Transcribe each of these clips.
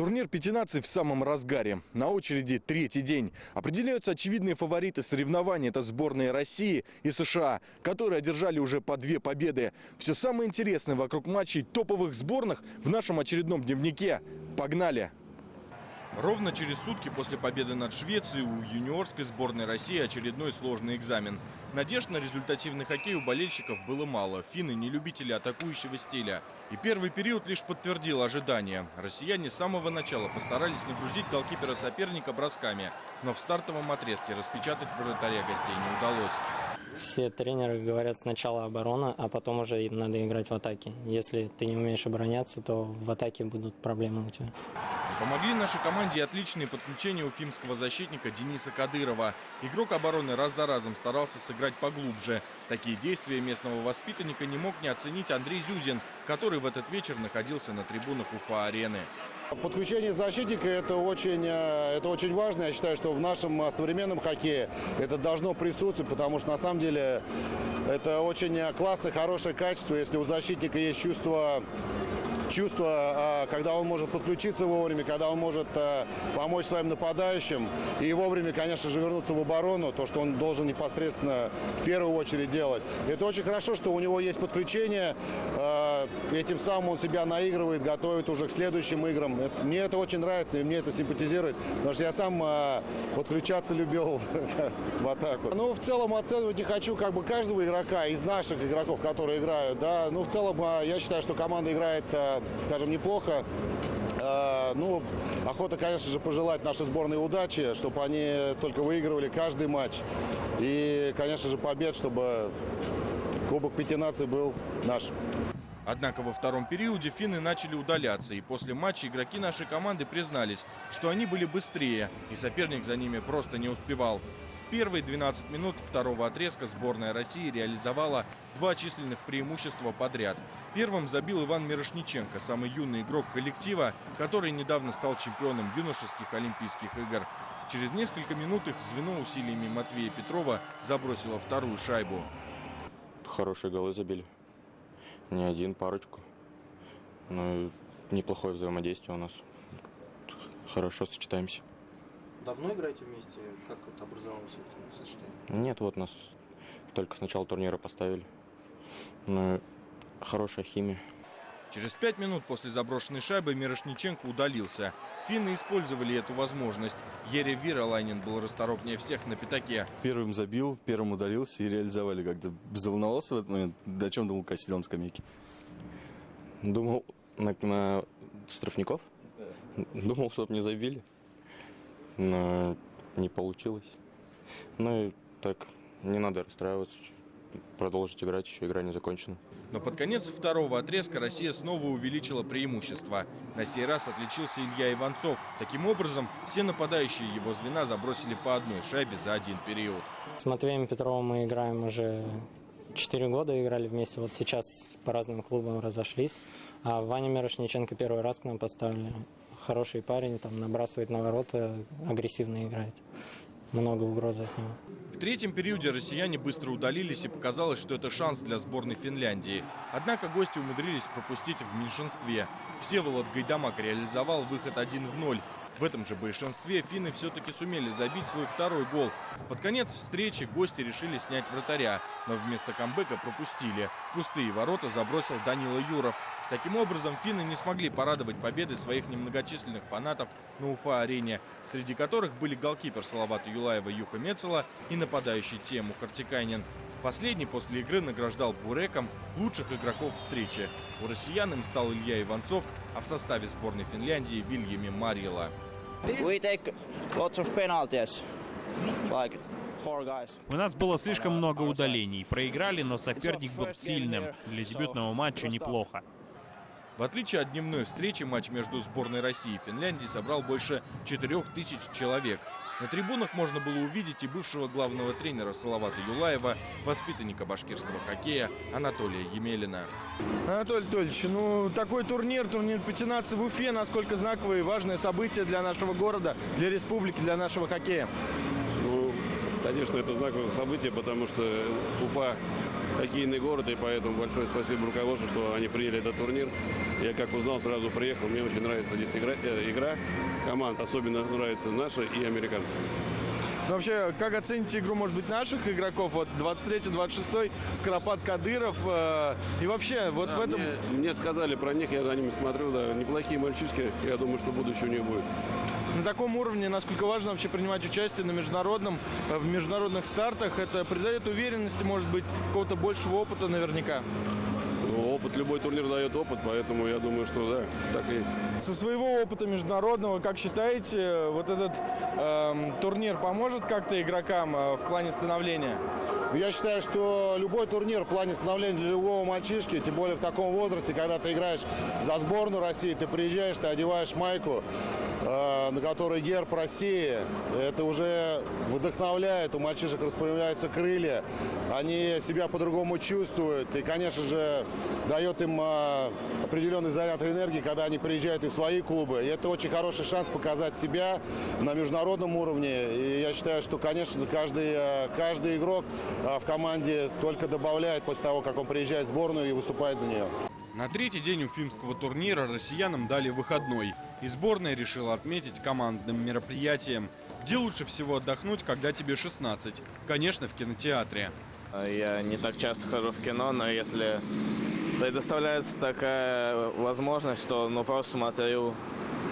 Турнир «Пяти наций» в самом разгаре. На очереди третий день. Определяются очевидные фавориты соревнований. Это сборные России и США, которые одержали уже по 2 победы. Все самое интересное вокруг матчей топовых сборных в нашем очередном дневнике. Погнали! Ровно через сутки после победы над Швецией у юниорской сборной России очередной сложный экзамен. Надежд на результативный хоккей у болельщиков было мало. Финны не любители атакующего стиля. И первый период лишь подтвердил ожидания. Россияне с самого начала постарались нагрузить голкипера соперника бросками. Но в стартовом отрезке распечатать вратаря гостей не удалось. Все тренеры говорят сначала оборона, а потом уже надо играть в атаке. Если ты не умеешь обороняться, то в атаке будут проблемы у тебя. Помогли нашей команде и отличные подключения уфимского защитника Дениса Кадырова. Игрок обороны раз за разом старался сыграть поглубже. Такие действия местного воспитанника не мог не оценить Андрей Зюзин, который в этот вечер находился на трибунах Уфа-арены. Подключение защитника – это очень важно. Я считаю, что в нашем современном хоккее это должно присутствовать, потому что на самом деле это очень классное, хорошее качество, если у защитника есть чувство, когда он может подключиться вовремя, когда он может помочь своим нападающим и вовремя, конечно же, вернуться в оборону, то, что он должен непосредственно в первую очередь делать. Это очень хорошо, что у него есть подключение, этим самым он себя наигрывает, готовит уже к следующим играм. Мне это очень нравится и мне это симпатизирует, потому что я сам подключаться любил в атаку. Ну, в целом оценивать не хочу каждого игрока из наших игроков, которые играют, да. Ну, в целом я считаю, что команда играет, скажем, неплохо. Охота, конечно же, пожелать нашей сборной удачи, чтобы они только выигрывали каждый матч. И, конечно же, побед, чтобы Кубок Пяти наций был наш. Однако во втором периоде финны начали удаляться, и после матча игроки нашей команды признались, что они были быстрее, и соперник за ними просто не успевал. В первые 12 минут второго отрезка сборная России реализовала 2 численных преимущества подряд. Первым забил Иван Мирошниченко, самый юный игрок коллектива, который недавно стал чемпионом юношеских Олимпийских игр. Через несколько минут их звено усилиями Матвея Петрова забросило вторую шайбу. Хорошие голы забили. Не один, парочку. Ну, неплохое взаимодействие у нас. Хорошо сочетаемся. Давно играете вместе? Как это образовалось это сочетание? Нет, вот нас только с начала турнира поставили. Ну, хорошая химия. Через 5 минут после заброшенной шайбы Мирошниченко удалился. Финны использовали эту возможность. Ере Виролайнен был расторопнее всех на пятаке. Первым забил, первым удалился и реализовали. Как-то заволновался в этот момент. О чем думал, когда сидел на скамейке? Думал на штрафников. Думал, чтобы не забили. Но не получилось. Ну и так, не надо расстраиваться. Продолжить играть, еще игра не закончена. Но под конец второго отрезка Россия снова увеличила преимущество. На сей раз отличился Илья Иванцов. Таким образом, все нападающие его звена забросили по одной шайбе за один период. С Матвеем Петровым мы играем уже 4 года, играли вместе. Вот сейчас по разным клубам разошлись. А Ваня Мирошниченко первый раз к нам поставили. Хороший парень, там набрасывает на ворота, агрессивно играет. Много угрозы от него. В третьем периоде россияне быстро удалились, и показалось, что это шанс для сборной Финляндии. Однако гости умудрились пропустить в меньшинстве. Всеволод Гайдамак реализовал выход 1-0. В этом же большинстве финны все-таки сумели забить свой второй гол. Под конец встречи гости решили снять вратаря, но вместо камбэка пропустили. Пустые ворота забросил Данила Юров. Таким образом, финны не смогли порадовать победы своих немногочисленных фанатов на Уфа-арене, среди которых были голкипер Салавата Юлаева Юха Мецела и нападающий Тему Хартикайнен. Последний после игры награждал буреком лучших игроков встречи. У россиян им стал Илья Иванцов, а в составе сборной Финляндии Вильями Марьела. У нас было слишком много удалений. Проиграли, но соперник был сильным. Для дебютного матча неплохо. В отличие от дневной встречи, матч между сборной России и Финляндии собрал больше 4000 человек. На трибунах можно было увидеть и бывшего главного тренера Салавата Юлаева, воспитанника башкирского хоккея Анатолия Емелина. Анатолий Анатольевич, такой турнир «Пяти наций» в Уфе, насколько знаковое и важное событие для нашего города, для республики, для нашего хоккея. Конечно, это знаковое событие, потому что Уфа – хоккейный город, и поэтому большое спасибо руководству, что они приняли этот турнир. Я, как узнал, сразу приехал. Мне очень нравится здесь игра команд, особенно нравится наша и американцы. Но вообще, как оцените игру, может быть, наших игроков? Вот 23-26, Скоропад, Кадыров. И вообще, вот Да, в этом... Мне сказали про них, я за ними смотрю, да, неплохие мальчишки. Я думаю, что будущее у них будет. На таком уровне, насколько важно вообще принимать участие в международных стартах, это придает уверенности, может быть, какого-то большего опыта наверняка. Но опыт, любой турнир дает опыт, поэтому я думаю, что да, так и есть. Со своего опыта международного, как считаете, вот этот турнир поможет как-то игрокам в плане становления? Я считаю, что любой турнир в плане становления для любого мальчишки, тем более в таком возрасте, когда ты играешь за сборную России, ты приезжаешь, ты одеваешь майку, на которой герб России, это уже вдохновляет, у мальчишек распрямляются крылья, они себя по-другому чувствуют, и, конечно же, дает им определенный заряд энергии, когда они приезжают и в свои клубы. И это очень хороший шанс показать себя на международном уровне. И я считаю, что, конечно же, каждый игрок в команде только добавляет после того, как он приезжает в сборную и выступает за нее. На третий день уфимского турнира россиянам дали выходной, и сборная решила отметить командным мероприятием, где лучше всего отдохнуть, когда тебе 16. Конечно, в кинотеатре. Я не так часто хожу в кино, но если предоставляется такая возможность, то просто смотрю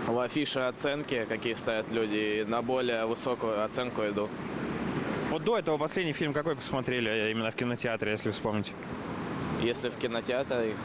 в афише оценки, какие ставят люди, и на более высокую оценку иду. Вот до этого последний фильм какой посмотрели именно в кинотеатре, если вспомните? Если в кинотеатре,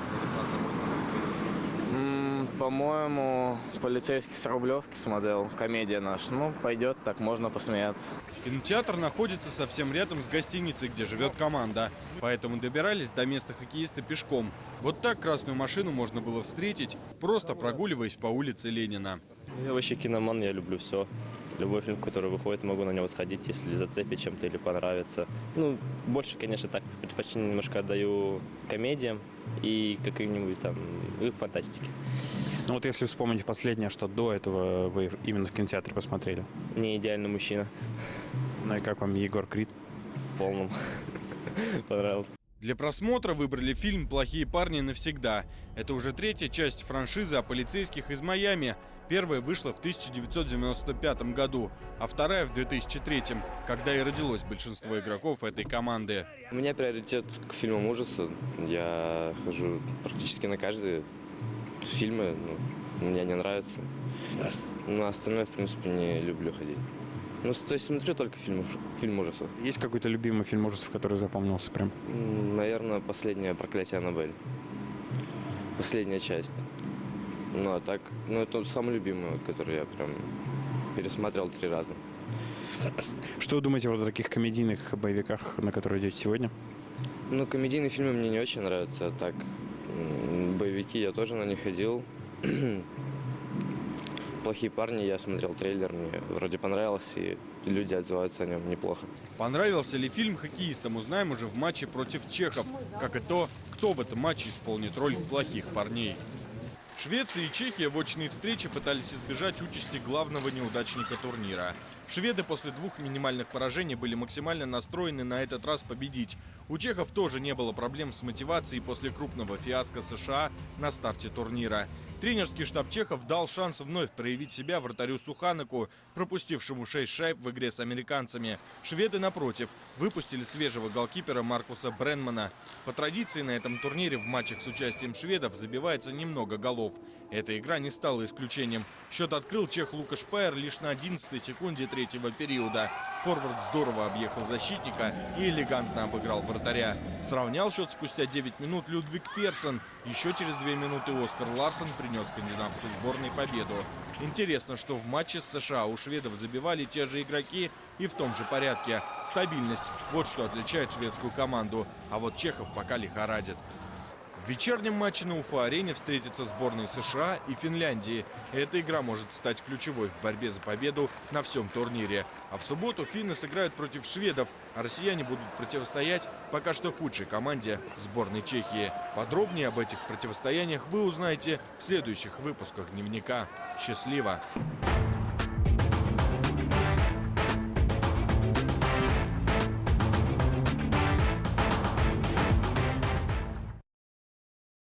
по-моему, «Полицейский с Рублевки» смотрел, комедия наша. Ну, пойдет, так можно посмеяться. Кинотеатр находится совсем рядом с гостиницей, где живет команда. Поэтому добирались до места хоккеиста пешком. Вот так красную машину можно было встретить, просто прогуливаясь по улице Ленина. Я вообще киноман, я люблю все. Любой фильм, который выходит, могу на него сходить, если зацепит чем-то или понравится. Ну, больше, конечно, так предпочтение немножко отдаю комедиям и каким-нибудь там и фантастике. Ну вот если вспомнить последнее, что до этого вы именно в кинотеатре посмотрели. «Не идеальный мужчина». Ну и как вам Егор Крид? В полном. Понравился. Для просмотра выбрали фильм «Плохие парни навсегда». Это уже третья часть франшизы о полицейских из Майами. Первая вышла в 1995 году, а вторая в 2003, когда и родилось большинство игроков этой команды. У меня приоритет к фильмам ужаса. Я хожу практически на каждые фильмы. Мне не нравится. На остальное, в принципе, не люблю ходить. Ну, то есть смотрю только фильм ужасов. Есть какой-то любимый фильм ужасов, который запомнился прям? Наверное, «Последнее проклятие Аннабель». Последняя часть. Ну, а так, это самый любимый, который я прям пересмотрел 3 раза. Что вы думаете вот о таких комедийных боевиках, на которые идете сегодня? Ну, комедийные фильмы мне не очень нравятся, а так, боевики я тоже на них ходил. «Плохие парни», я смотрел трейлер, мне вроде понравился, и люди отзываются о нем неплохо. Понравился ли фильм хоккеистам, узнаем уже в матче против чехов, как и то, кто в этом матче исполнит роль плохих парней. Швеция и Чехия в очной встрече пытались избежать участи главного неудачника турнира. Шведы после 2 минимальных поражений были максимально настроены на этот раз победить. У чехов тоже не было проблем с мотивацией после крупного фиаско США на старте турнира. Тренерский штаб чехов дал шанс вновь проявить себя вратарю Суханаку, пропустившему 6 шайб в игре с американцами. Шведы, напротив, выпустили свежего голкипера Маркуса Бренмана. По традиции на этом турнире в матчах с участием шведов забивается немного голов. Эта игра не стала исключением. Счет открыл чех Лукаш Пайер лишь на 11-й секунде третьего периода. Форвард здорово объехал защитника и элегантно обыграл вратаря. Сравнял счет спустя 9 минут Людвиг Персон. Еще через 2 минуты Оскар Ларсон принес скандинавской сборной победу. Интересно, что в матче с США у шведов забивали те же игроки и в том же порядке. Стабильность – вот что отличает шведскую команду. А вот чехов пока лихорадит. В вечернем матче на Уфа-арене встретятся сборные США и Финляндии. Эта игра может стать ключевой в борьбе за победу на всем турнире. А в субботу финны сыграют против шведов, а россияне будут противостоять пока что худшей команде сборной Чехии. Подробнее об этих противостояниях вы узнаете в следующих выпусках «Дневника». Счастливо!